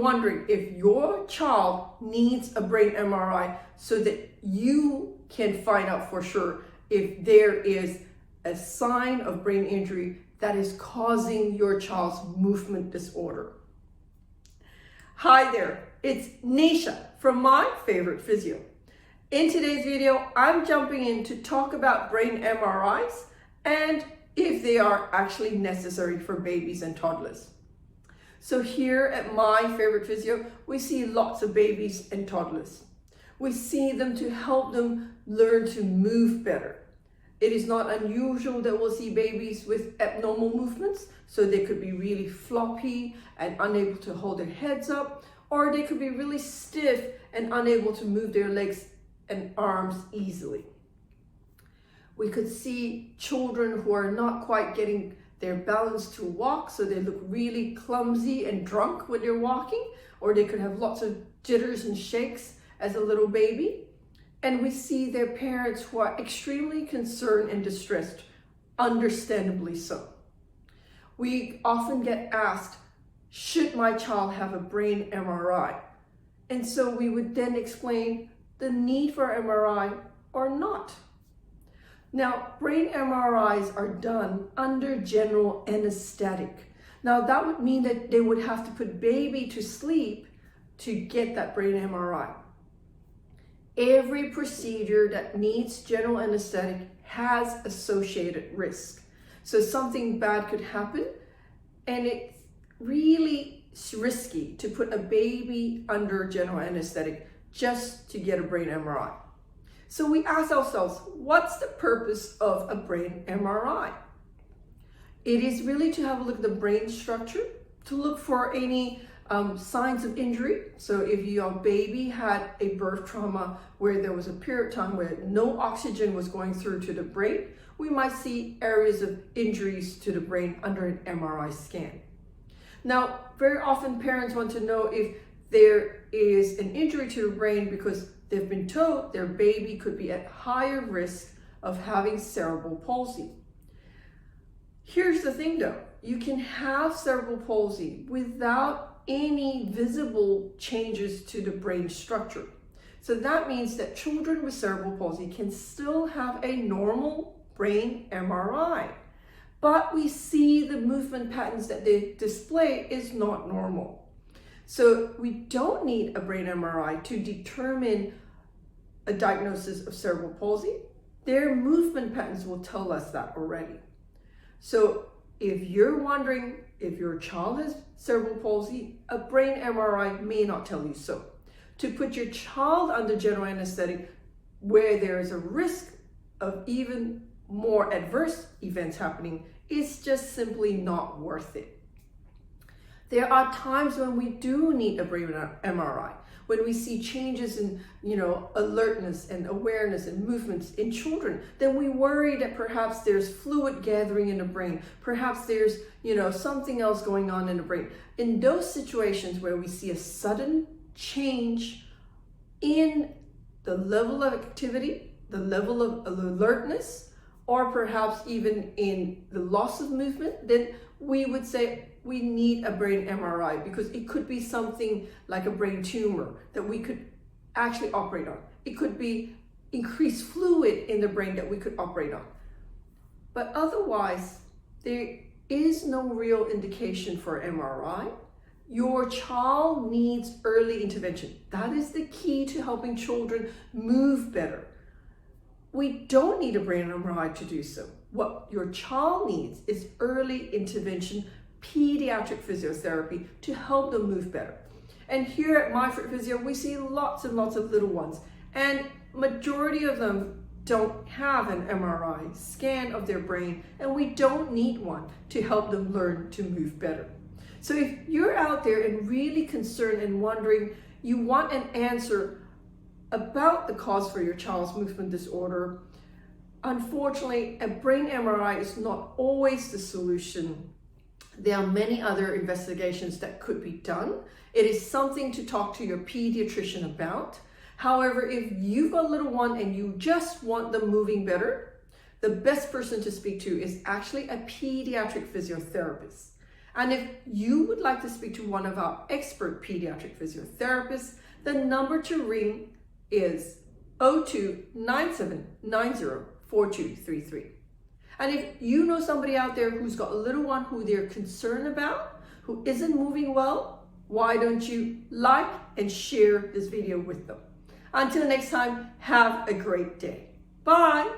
wondering if your child needs a brain MRI so that you can find out for sure if there is a sign of brain injury that is causing your child's movement disorder. Hi there, it's Neesha from My Favorite Physio. In today's video, I'm jumping in to talk about brain MRIs and if they are actually necessary for babies and toddlers. So here at My Favorite Physio, we see lots of babies and toddlers. We see them to help them learn to move better. It is not unusual that we'll see babies with abnormal movements, so they could be really floppy and unable to hold their heads up, or they could be really stiff and unable to move their legs and arms easily. We could see children who are not quite getting their balance to walk, so they look really clumsy and drunk when they're walking, or they could have lots of jitters and shakes as a little baby. And we see their parents who are extremely concerned and distressed, understandably so. We often get asked, should my child have a brain MRI? And so we would then explain the need for MRI or not. Now, brain MRIs are done under general anesthetic. Now, that would mean that they would have to put baby to sleep to get that brain MRI. Every procedure that needs general anesthetic has associated risk. So something bad could happen, and it's really risky to put a baby under general anesthetic just to get a brain MRI. So we ask ourselves, what's the purpose of a brain MRI? It is really to have a look at the brain structure, to look for any signs of injury. So if your baby had a birth trauma where there was a period of time where no oxygen was going through to the brain, we might see areas of injuries to the brain under an MRI scan. Now, very often parents want to know if there is an injury to the brain because they've been told their baby could be at higher risk of having cerebral palsy. Here's the thing though, you can have cerebral palsy without any visible changes to the brain structure. So that means that children with cerebral palsy can still have a normal brain MRI, but we see the movement patterns that they display is not normal. So we don't need a brain MRI to determine a diagnosis of cerebral palsy. Their movement patterns will tell us that already. So if you're wondering if your child has cerebral palsy, a brain MRI may not tell you so. To put your child under general anesthetic where there is a risk of even more adverse events happening is just simply not worth it. There are times when we do need a brain MRI, when we see changes in, alertness and awareness and movements in children, then we worry that perhaps there's fluid gathering in the brain, perhaps there's, something else going on in the brain. In those situations where we see a sudden change in the level of activity, the level of alertness, or perhaps even in the loss of movement, then we would say we need a brain MRI because it could be something like a brain tumor that we could actually operate on. It could be increased fluid in the brain that we could operate on. But otherwise, there is no real indication for MRI. Your child needs early intervention. That is the key to helping children move better. We don't need a brain MRI to do so. What your child needs is early intervention pediatric physiotherapy to help them move better. And here at My Favourite Physio, we see lots and lots of little ones, and majority of them don't have an MRI scan of their brain, and we don't need one to help them learn to move better. So if you're out there and really concerned and wondering, you want an answer about the cause for your child's movement disorder, unfortunately, a brain MRI is not always the solution. There are many other investigations that could be done. It is something to talk to your pediatrician about. However, if you've got a little one and you just want them moving better, the best person to speak to is actually a pediatric physiotherapist. And if you would like to speak to one of our expert pediatric physiotherapists, the number to ring is 02-9790-4233. And if you know somebody out there who's got a little one who they're concerned about, who isn't moving well, why don't you like and share this video with them? Until next time, have a great day. Bye.